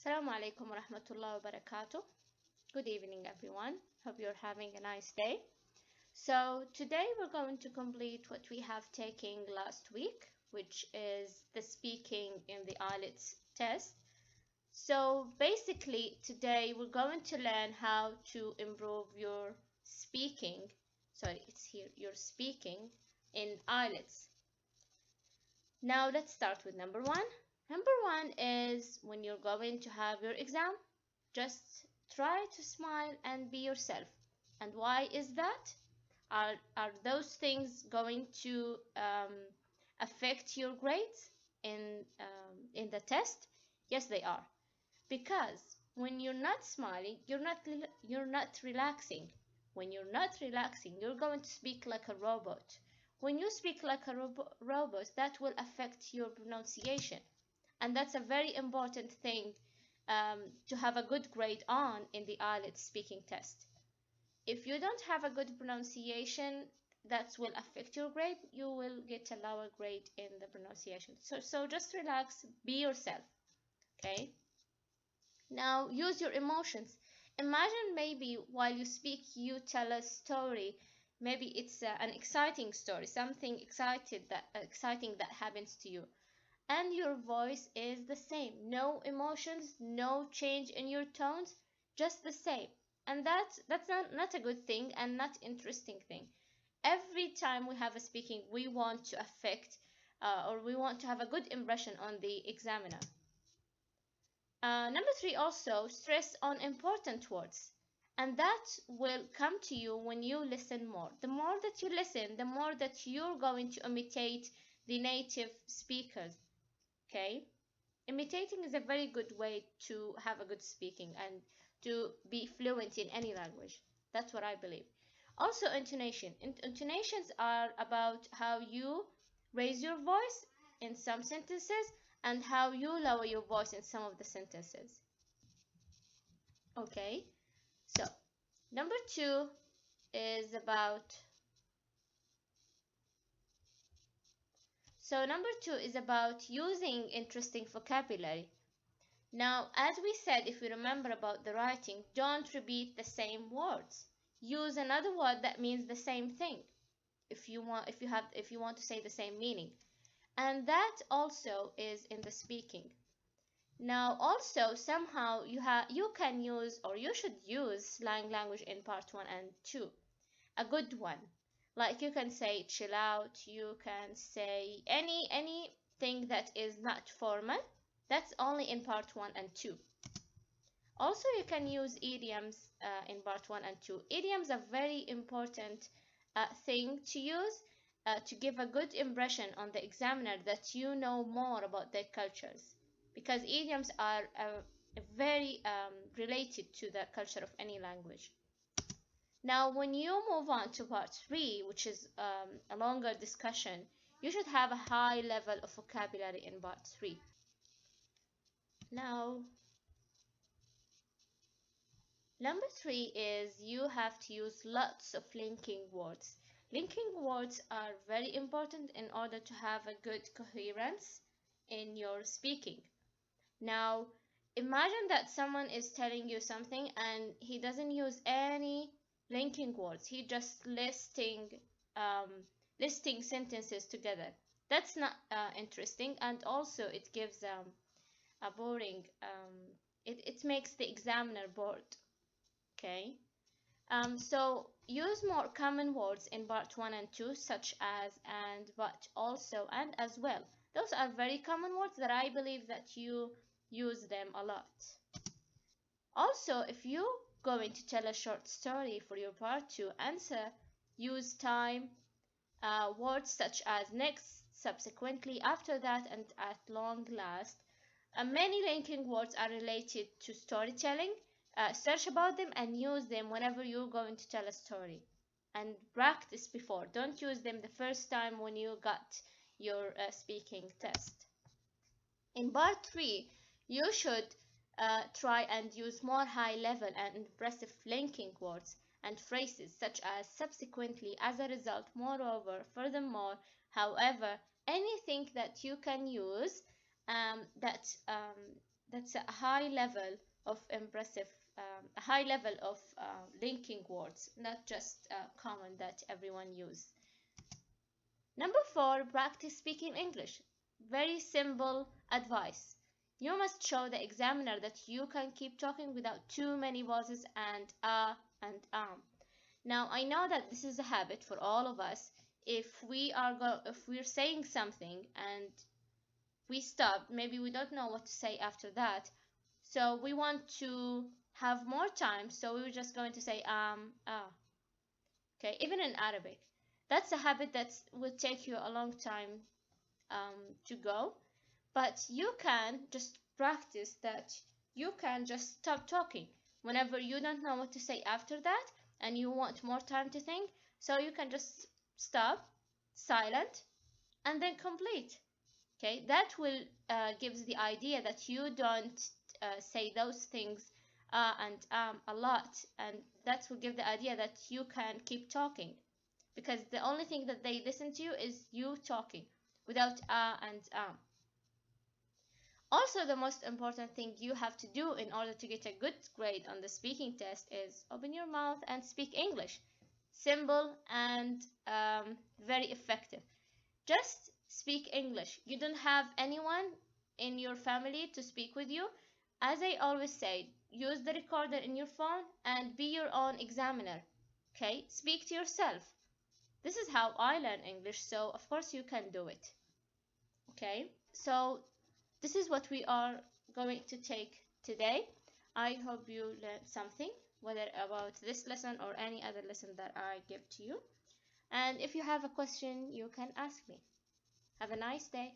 Assalamu alaikum wa rahmatullahi wa barakatuh. Good evening, everyone. Hope you're having a nice day. So today we're going to complete what we have taken last week, which is the speaking in the IELTS test. So basically today we're going to learn how to improve your speaking. Sorry, it's here, your speaking in IELTS. Now let's start with number one. Number one is when you're going to have your exam, just try to smile and be yourself. And why is that? Are those things going to affect your grades in the test? Yes, they are. Because when you're not smiling, you're not relaxing. When you're not relaxing, you're going to speak like a robot. When you speak like a robot, that will affect your pronunciation. And that's a very important thing to have a good grade on in the IELTS speaking test. If you don't have a good pronunciation, that will affect your grade. You will get a lower grade in the pronunciation. So just relax, be yourself, okay? Now use your emotions. Imagine maybe while you speak, you tell a story. Maybe it's an exciting story, something exciting that happens to you, and your voice is the same. No emotions, no change in your tones, just the same. And that's not a good thing and not interesting thing. Every time we have a speaking, we want to affect or we want to have a good impression on the examiner. Number three, also stress on important words. And that will come to you when you listen more. The more that you listen, the more that you're going to imitate the native speakers. Okay? Imitating is a very good way to have a good speaking and to be fluent in any language. That's what I believe. Also, intonation. Intonations are about how you raise your voice in some sentences and how you lower your voice in some of the sentences. Okay, so number two is about using interesting vocabulary. Now, as we said, if we remember about the writing, don't repeat the same words. Use another word that means the same thing if you want to say the same meaning. And that also is in the speaking. Now, also somehow you can use, or you should use, slang language in part 1 and 2. A good one. Like you can say chill out, you can say anything that is not formal. That's only in part 1 and 2. Also, you can use idioms in part 1 and 2. Idioms are very important thing to use to give a good impression on the examiner that you know more about their cultures, because idioms are very related to the culture of any language. Now, when you move on to part 3, which is a longer discussion, you should have a high level of vocabulary in part 3. Now, number 3 is you have to use lots of linking words. Linking words are very important in order to have a good coherence in your speaking. Now, imagine that someone is telling you something and he doesn't use any linking words. He just listing sentences together. That's not interesting, and also it gives a boring. It makes the examiner bored. Okay. So use more common words in part 1 and 2, such as and, but, also, and, as well. Those are very common words that I believe that you use them a lot. Also, if you're going to tell a short story for your part 2 answer, use time, words such as next, subsequently, after that, and at long last. Many linking words are related to storytelling. Search about them and use them whenever you're going to tell a story. And practice before. Don't use them the first time when you got your speaking test. In part 3, you should try and use more high level and impressive linking words and phrases such as subsequently, as a result, moreover, furthermore, however, anything that you can use that's a high level of impressive, a high level of linking words, not just common that everyone use. Number 4, practice speaking English. Very simple advice. You must show the examiner that you can keep talking without too many pauses and and Now I know that this is a habit for all of us. If we're saying something and we stop, maybe we don't know what to say after that. So we want to have more time, so we were just going to say okay, even in Arabic. That's a habit that will take you a long time to go, but you can just practice that. You can just stop talking whenever you don't know what to say after that and you want more time to think. So you can just stop, silent, and then complete. Okay, that will gives the idea that you don't say those things and a lot, and that will give the idea that you can keep talking, because the only thing that they listen to you is you talking without and Also, the most important thing you have to do in order to get a good grade on the speaking test is open your mouth and speak English. Simple and very effective. Just speak English. You don't have anyone in your family to speak with you. As I always say, use the recorder in your phone and be your own examiner. Okay? Speak to yourself. This is how I learn English, so of course you can do it. Okay? So this is what we are going to take today. I hope you learned something, whether about this lesson or any other lesson that I give to you. And if you have a question, you can ask me. Have a nice day.